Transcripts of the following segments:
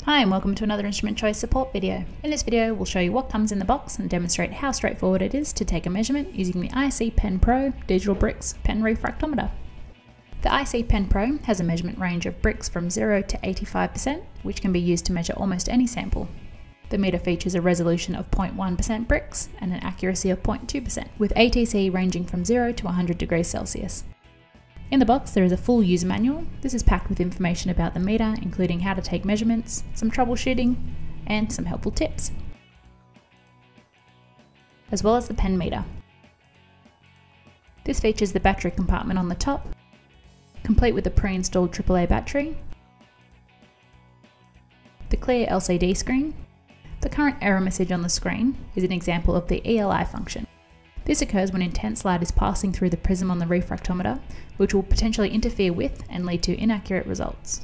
Hi and welcome to another Instrument Choice support video. In this video we'll show you what comes in the box and demonstrate how straightforward it is to take a measurement using the IC Pen Pro digital Brix pen refractometer. The IC Pen Pro has a measurement range of Brix from 0 to 85%, which can be used to measure almost any sample. The meter features a resolution of 0.1% Brix and an accuracy of 0.2%, with ATC ranging from 0 to 100 degrees Celsius. In the box there is a full user manual. This is packed with information about the meter, including how to take measurements, some troubleshooting, and some helpful tips, as well as the pen meter. This features the battery compartment on the top, complete with a pre-installed AAA battery, the clear LCD screen. The current error message on the screen is an example of the ELI function. This occurs when intense light is passing through the prism on the refractometer, which will potentially interfere with and lead to inaccurate results.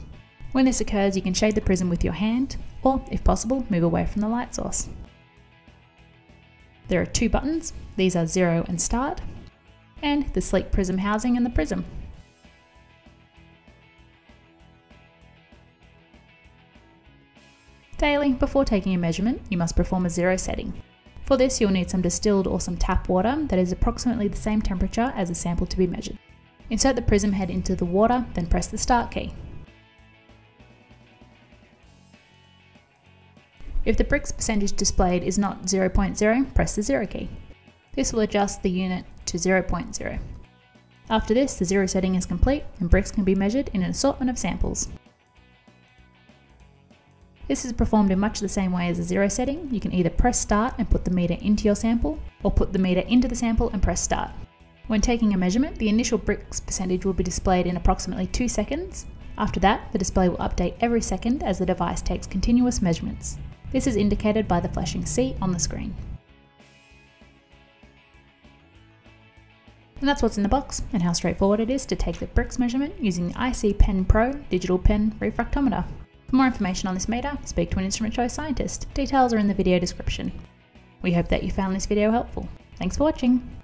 When this occurs, you can shade the prism with your hand, or, if possible, move away from the light source. There are two buttons. These are 0 and start, and the sleek prism housing and the prism. Daily, before taking a measurement, you must perform a 0 setting. For this, you'll need some distilled or some tap water that is approximately the same temperature as the sample to be measured. Insert the prism head into the water, then press the start key. If the Brix percentage displayed is not 0.0, press the 0 key. This will adjust the unit to 0.0. After this, the 0 setting is complete and Brix can be measured in an assortment of samples. This is performed in much the same way as a 0 setting. You can either press start and put the meter into your sample, or put the meter into the sample and press start. When taking a measurement, the initial Brix percentage will be displayed in approximately 2 seconds. After that, the display will update every second as the device takes continuous measurements. This is indicated by the flashing C on the screen. And that's what's in the box, and how straightforward it is to take the Brix measurement using the IC Pen Pro digital pen refractometer. For more information on this meter, speak to an Instrument Choice scientist. Details are in the video description. We hope that you found this video helpful. Thanks for watching.